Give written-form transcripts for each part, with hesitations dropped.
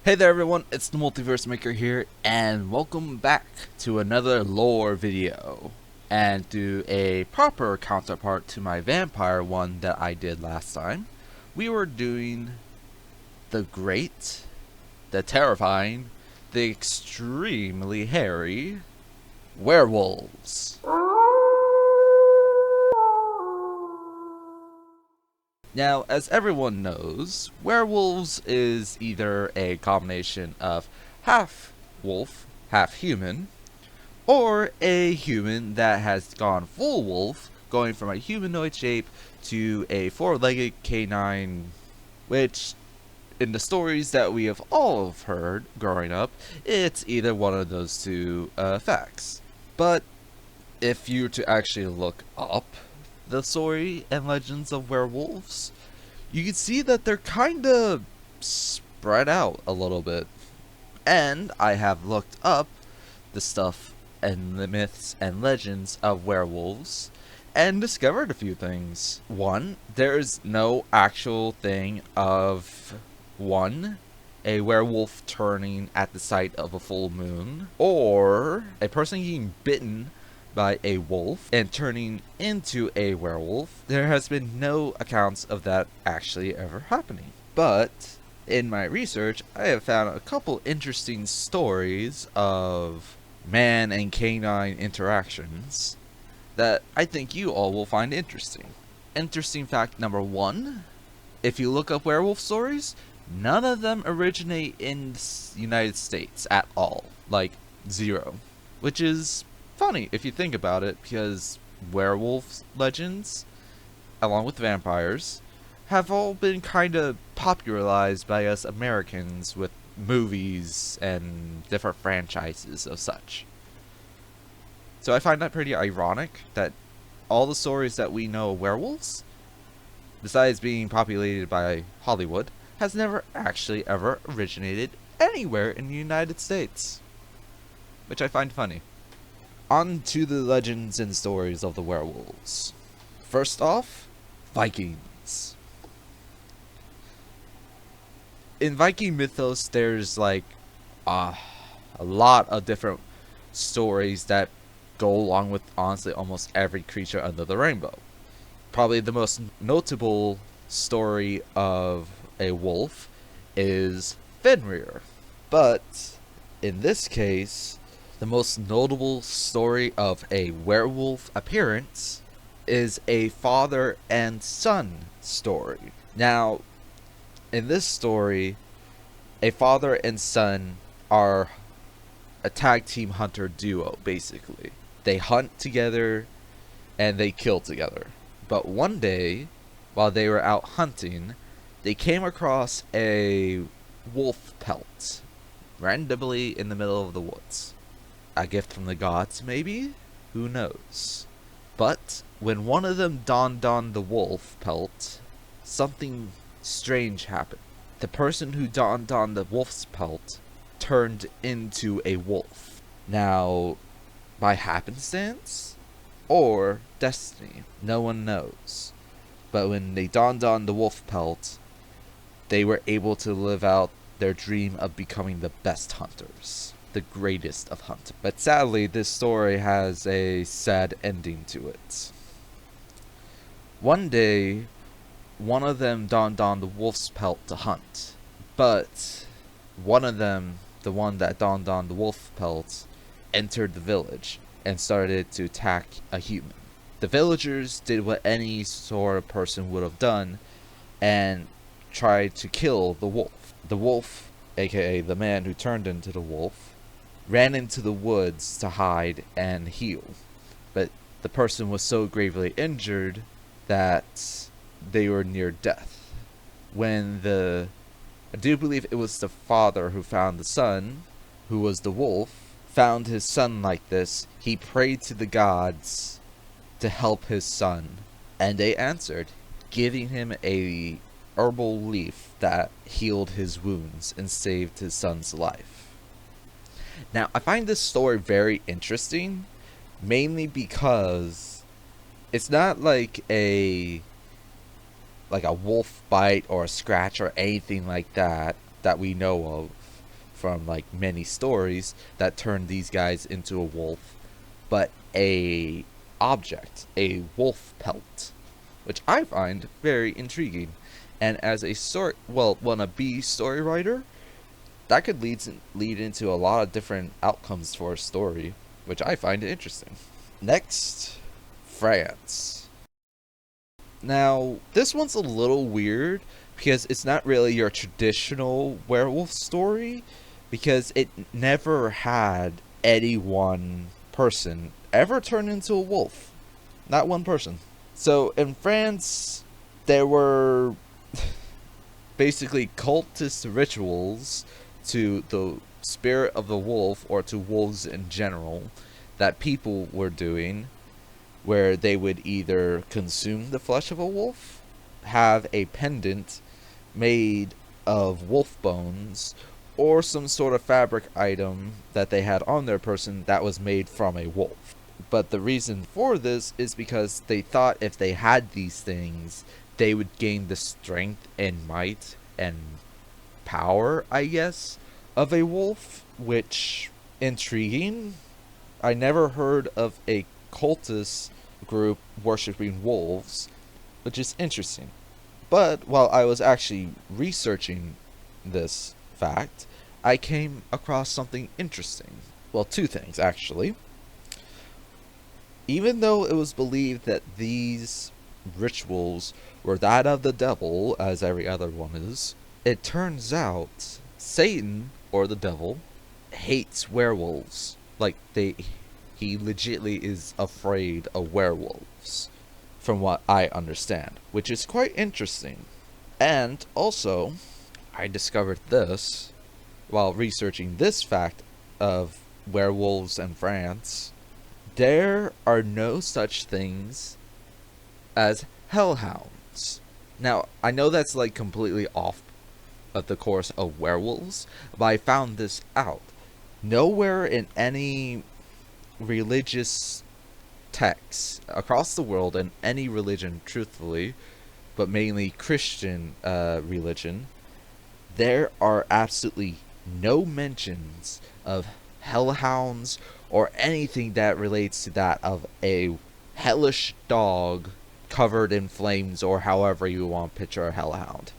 Hey there everyone, it's the Multiverse Maker here, and welcome back to another lore video. And to a proper counterpart to my vampire one that I did last time, we were doing the great, the terrifying, the extremely hairy werewolves. Now, as everyone knows, werewolves is either a combination of half wolf, half human, or a human that has gone full wolf, going from a humanoid shape to a four-legged canine, which, in the stories that we have all heard growing up, it's either one of those two facts. But if you were to actually look up the story and legends of werewolves, you can see that they're kind of spread out a little bit. And I have looked up the stuff and the myths and legends of werewolves and discovered a few things. One, there's no actual thing of a werewolf turning at the sight of a full moon, or a person getting bitten by a wolf and turning into a werewolf. There has been no accounts of that actually ever happening. But in my research, I have found a couple interesting stories of man and canine interactions that I think you all will find interesting. Interesting fact number one, if you look up werewolf stories, none of them originate in the United States at all. Like, zero. Which is funny if you think about it, because werewolf legends, along with vampires, have all been kind of popularized by us Americans with movies and different franchises of such. So I find that pretty ironic that all the stories that we know of werewolves, besides being populated by Hollywood, has never actually ever originated anywhere in the United States. Which I find funny. On to the legends and stories of the werewolves. First off, Vikings. In Viking mythos, there's like a lot of different stories that go along with honestly almost every creature under the rainbow. Probably the most notable story of a wolf is Fenrir. But in this case, the most notable story of a werewolf appearance is a father and son story. Now, in this story, a father and son are a tag team hunter duo, basically. They hunt together and they kill together. But one day, while they were out hunting, they came across a wolf pelt randomly in the middle of the woods. A gift from the gods, maybe? Who knows? But when one of them donned on the wolf pelt, something strange happened. The person who donned on the wolf's pelt turned into a wolf. Now, by happenstance? Or destiny? No one knows. But when they donned on the wolf pelt, they were able to live out their dream of becoming the best hunters. The greatest of hunters. But sadly, this story has a sad ending to it. One day, one of them donned on the wolf's pelt to hunt. But one of them, the one that donned on the wolf pelt, entered the village and started to attack a human. The villagers did what any sort of person would have done and tried to kill the wolf. The wolf, aka the man who turned into the wolf, ran into the woods to hide and heal. But the person was so gravely injured that they were near death. When I do believe it was the father who found the son, who was the wolf, found his son like this, he prayed to the gods to help his son. And they answered, giving him a herbal leaf that healed his wounds and saved his son's life. Now, I find this story very interesting, mainly because it's not like a wolf bite or a scratch or anything like that we know of. from like many stories that turned these guys into a wolf, but a object, a wolf pelt, which I find very intriguing. And as a wannabe story writer, that could lead into a lot of different outcomes for a story, which I find interesting. Next, France. Now, this one's a little weird because it's not really your traditional werewolf story, because it never had any one person ever turn into a wolf. Not one person. So in France, there were basically cultist rituals to the spirit of the wolf, or to wolves in general, that people were doing, where they would either consume the flesh of a wolf, have a pendant made of wolf bones, or some sort of fabric item that they had on their person that was made from a wolf. But the reason for this is because they thought if they had these things, they would gain the strength and might and power, I guess, of a wolf, which, intriguing. I never heard of a cultist group worshipping wolves, which is interesting. But while I was actually researching this fact, I came across something interesting. Well, two things, actually. Even though it was believed that these rituals were that of the devil, as every other one is, it turns out Satan, or the devil, hates werewolves. Like, he legitly is afraid of werewolves, from what I understand, which is quite interesting. And also, I discovered this while researching this fact of werewolves in France. There are no such things as hellhounds. Now, I know that's like completely off of the course of werewolves, but I found this out. Nowhere in any religious texts across the world, in any religion, truthfully, but mainly Christian religion, there are absolutely no mentions of hellhounds or anything that relates to that of a hellish dog covered in flames, or however you want to picture a hellhound.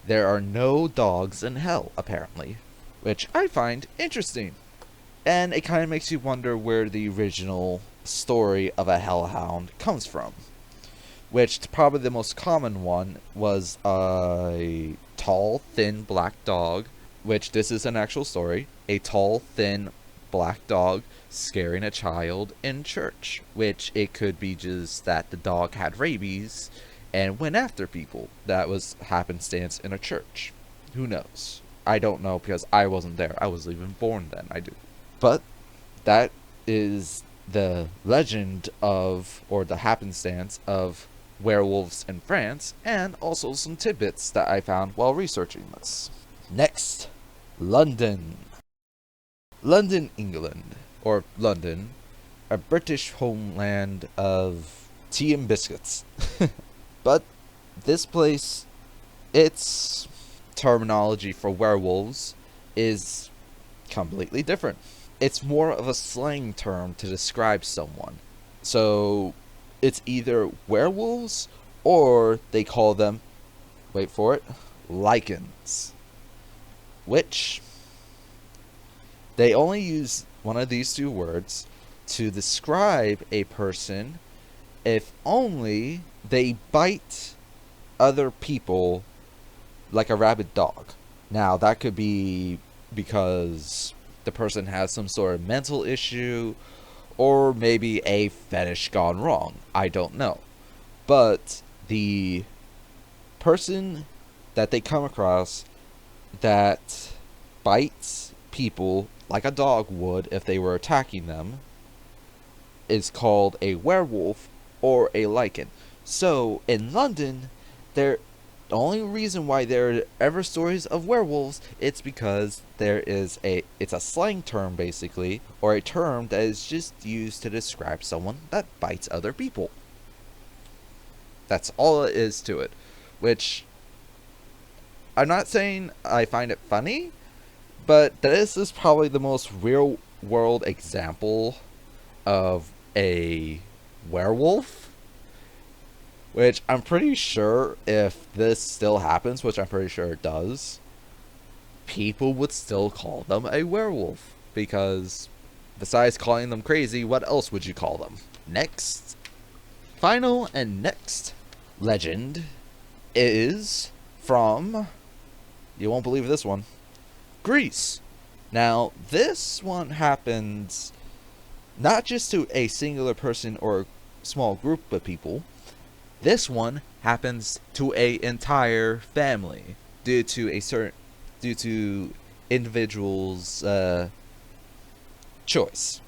There are no dogs in hell, apparently, which I find interesting. And it kind of makes you wonder where the original story of a hellhound comes from. Which, probably the most common one was a tall, thin black dog, which this is an actual story. A tall, thin black dog scaring a child in church, which it could be just that the dog had rabies and went after people. That was happenstance in a church. Who knows? I don't know, because I wasn't there. I wasn't even born then. I do. But that is the legend of, or the happenstance of, werewolves in France, and also some tidbits that I found while researching this. Next, London. London, England, or London, a British homeland of tea and biscuits. But this place, its terminology for werewolves is completely different. It's more of a slang term to describe someone. So it's either werewolves, or they call them, wait for it, lichens. Which, they only use one of these two words to describe a person if only they bite other people like a rabid dog. Now, that could be because the person has some sort of mental issue, or maybe a fetish gone wrong. I don't know. But the person that they come across that bites people like a dog would if they were attacking them is called a werewolf or a lichen. So in London, the only reason why there are ever stories of werewolves, it's because it's a slang term basically, or a term that is just used to describe someone that bites other people. That's all it is to it. Which, I'm not saying I find it funny, But this is probably the most real world example of a werewolf, which I'm pretty sure if this still happens, which I'm pretty sure it does, people would still call them a werewolf. Because besides calling them crazy, what else would you call them? Next, final and next legend is from, you won't believe this one, Greece. Now, this one happens not just to a singular person or small group of people. This one happens to a entire family due to individuals' choice.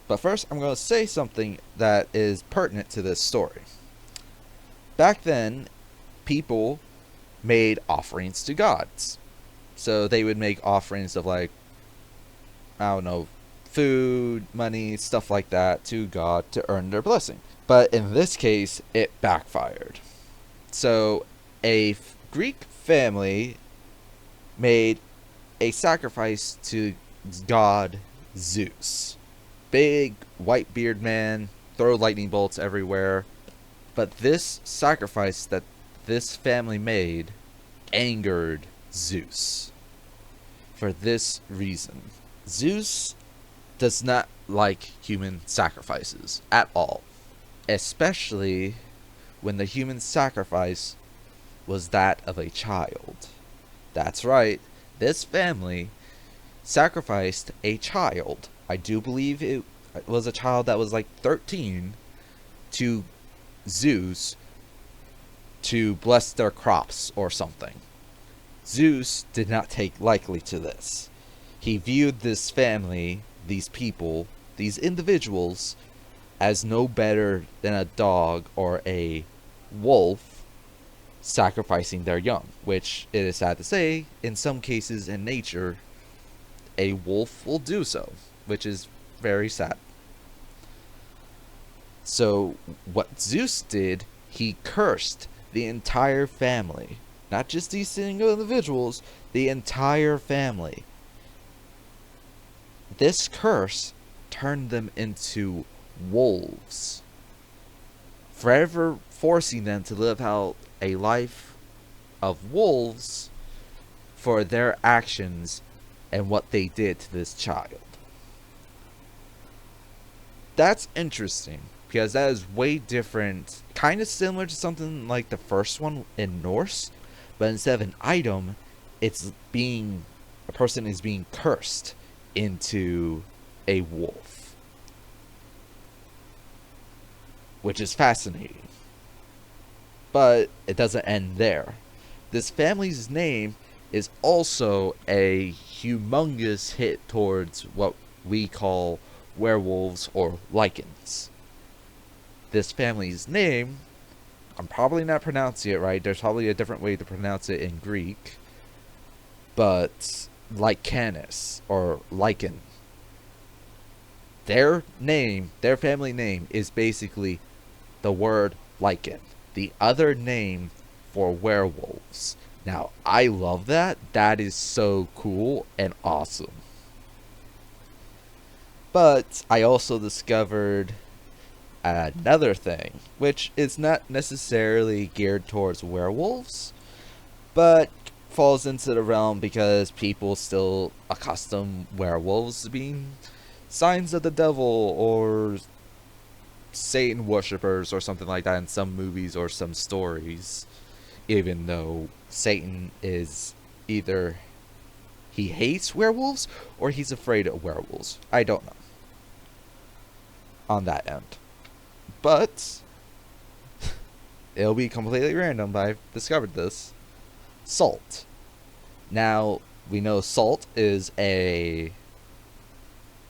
But first, I'm going to say something that is pertinent to this story. Back then, people made offerings to gods. So they would make offerings of, like, I don't know, food, money, stuff like that to God to earn their blessing. But in this case, it backfired. So a Greek family made a sacrifice to god Zeus. Big white beard man, throw lightning bolts everywhere. But this sacrifice that this family made angered Zeus. For this reason, Zeus does not like human sacrifices at all. Especially when the human sacrifice was that of a child. That's right, this family sacrificed a child. I do believe it was a child that was like 13 to Zeus to bless their crops or something. Zeus did not take lightly to this. He viewed this family, these people, these individuals, as no better than a dog or a wolf sacrificing their young, which, it is sad to say, in some cases in nature, a wolf will do so, which is very sad. So, what Zeus did, he cursed the entire family. Not just these single individuals, the entire family. This curse turned them into wolves, forever forcing them to live out a life of wolves for their actions and what they did to this child. That's interesting, because that is way different, kind of similar to something like the first one in Norse, but instead of an item, it's a person is being cursed into a wolf. Which is fascinating. But it doesn't end there. This family's name is also a humongous hit towards what we call werewolves or lycans. This family's name, I'm probably not pronouncing it right, there's probably a different way to pronounce it in Greek, but Lycanus or Lycan. Their name, their family name, is basically the word Lycan, the other name for werewolves. Now, I love that. That is so cool and awesome. But I also discovered another thing, which is not necessarily geared towards werewolves, but falls into the realm because people still accustom werewolves to being signs of the devil or Satan worshippers or something like that in some movies or some stories, even though Satan is either he hates werewolves or he's afraid of werewolves. I don't know on that end. But it'll be completely random, but I've discovered this. Salt. Now, we know salt is a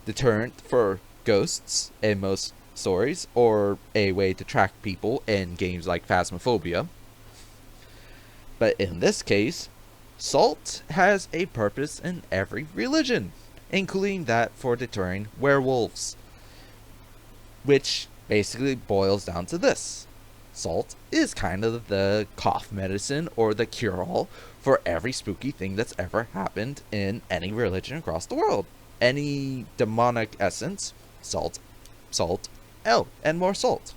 deterrent for ghosts in most stories, or a way to track people in games like Phasmophobia. But in this case, salt has a purpose in every religion, including that for deterring werewolves. Which basically boils down to this. Salt is kind of the cough medicine or the cure-all for every spooky thing that's ever happened in any religion across the world. Any demonic essence, salt, salt, and more salt.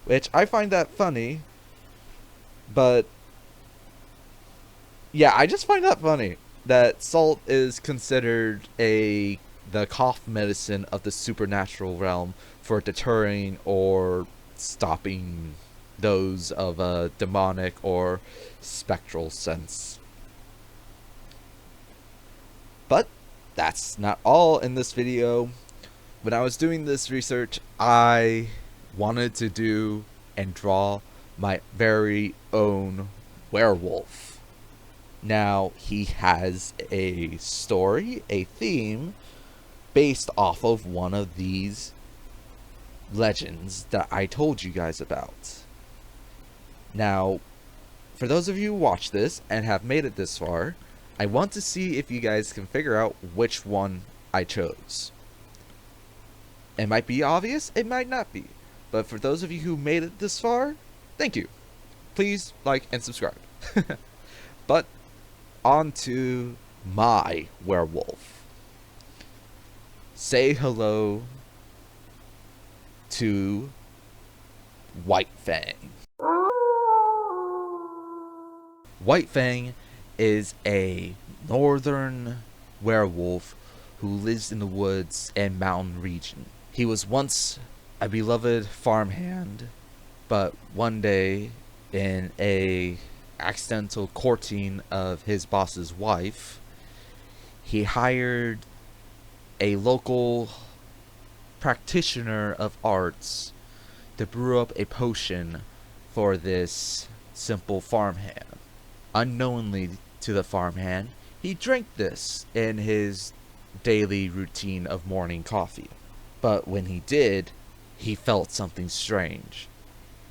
Which I find that funny, but yeah, I just find that funny that salt is considered the cough medicine of the supernatural realm for deterring or stopping those of a demonic or spectral sense. But that's not all in this video. When I was doing this research, I wanted to do and draw my very own werewolf. Now, he has a story, a theme, based off of one of these legends that I told you guys about. Now, for those of you who watch this and have made it this far, I want to see if you guys can figure out which one I chose. It might be obvious, it might not be. But for those of you who made it this far, thank you. Please like and subscribe. But on to my werewolf. Say hello to White Fang. White Fang is a northern werewolf who lives in the woods and mountain region. He was once a beloved farmhand, but one day in a accidental courting of his boss's wife, he hired a local practitioner of arts to brew up a potion for this simple farmhand. Unknowingly to the farmhand, he drank this in his daily routine of morning coffee. But when he did, he felt something strange.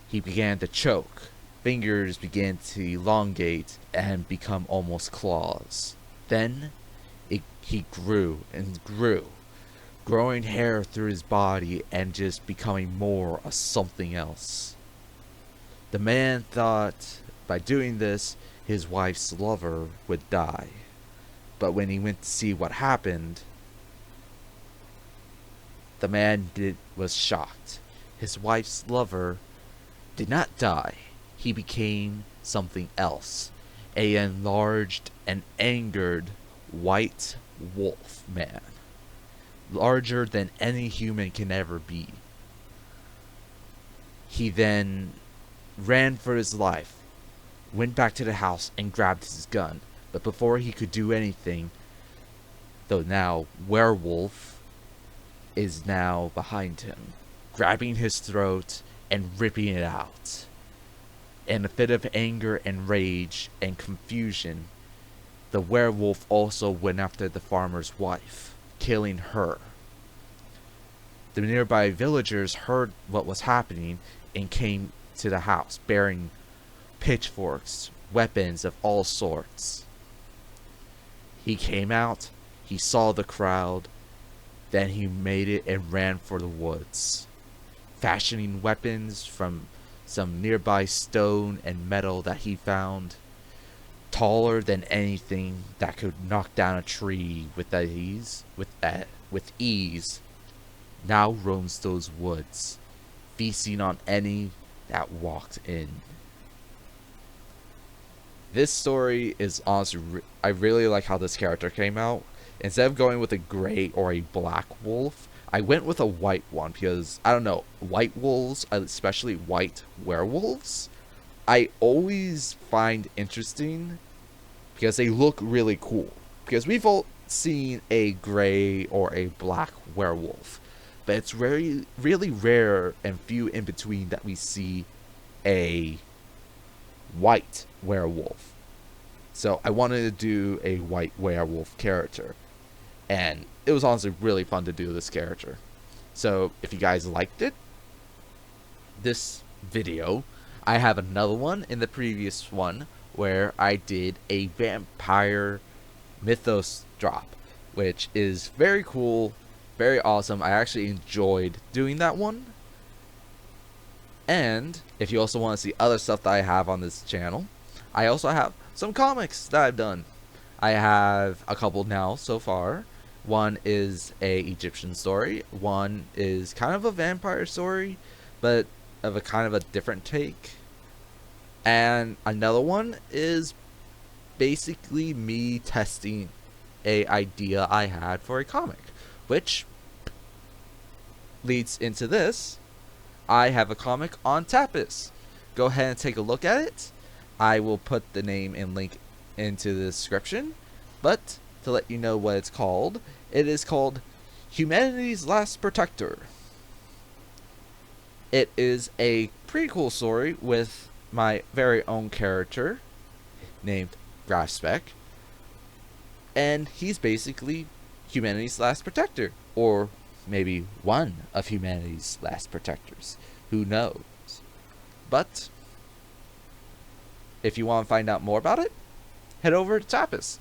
He began to choke. Fingers began to elongate and become almost claws. Then he grew and grew, growing hair through his body and just becoming more of something else. The man thought by doing this, his wife's lover would die. But when he went to see what happened, the man was shocked. His wife's lover did not die. He became something else. A enlarged and angered white wolf man. Larger than any human can ever be. He then ran for his life, went back to the house and grabbed his gun. But before he could do anything, the now werewolf is now behind him, grabbing his throat and ripping it out. In a fit of anger and rage and confusion, the werewolf also went after the farmer's wife, killing her. The nearby villagers heard what was happening and came to the house, bearing pitchforks, weapons of all sorts. He came out, he saw the crowd, then he made it and ran for the woods, fashioning weapons from some nearby stone and metal that he found, taller than anything that could knock down a tree with ease, now roams those woods, feasting on any that walked in. This story is honestly, I really like how this character came out. Instead of going with a gray or a black wolf, I went with a white one because, I don't know, white wolves, especially white werewolves, I always find interesting because they look really cool. Because we've all seen a gray or a black werewolf, but it's really rare and few in between that we see a white werewolf. So I wanted to do a white werewolf character, and it was honestly really fun to do this character. So if you guys liked this video, I have another one in the previous one where I did a vampire mythos drop, which is very cool, very awesome. I actually enjoyed doing that one. And if you also want to see other stuff that I have on this channel, I also have some comics that I've done. I have a couple now so far. One is a Egyptian story. One is kind of a vampire story, but of a kind of a different take. And another one is basically me testing a idea I had for a comic, which leads into this. I have a comic on Tapas. Go ahead and take a look at it. I will put the name and link into the description. But to let you know what it's called, it is called Humanity's Last Protector. It is a pretty cool story with my very own character named Graspec. And he's basically humanity's last protector, or maybe one of humanity's last protectors. Who knows? But if you want to find out more about it, head over to Tapas.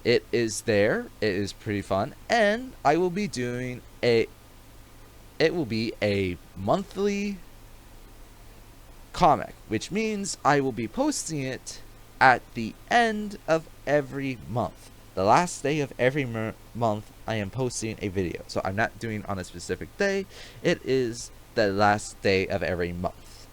It is there. It is pretty fun, and I will be doing a. It will be a monthly comic, which means I will be posting it at the end of every month. The last day of every month, I am posting a video. So I'm not doing on a specific day. It is the last day of every month.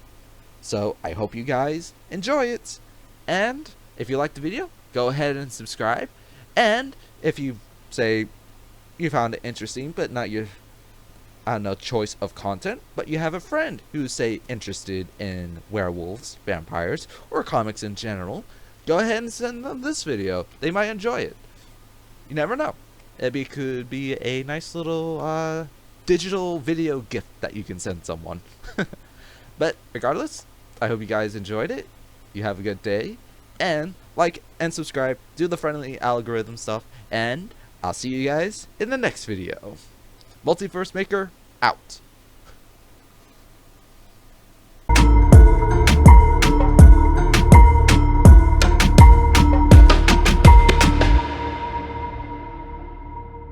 So I hope you guys enjoy it. And if you liked the video, go ahead and subscribe. And if you say you found it interesting, but not your, I don't know, choice of content, but you have a friend who's, say, interested in werewolves, vampires, or comics in general, go ahead and send them this video. They might enjoy it. You never know. It could be a nice little digital video gift that you can send someone. But regardless, I hope you guys enjoyed it. You have a good day. And like and subscribe. Do the friendly algorithm stuff. And I'll see you guys in the next video. Multiverse Maker, out.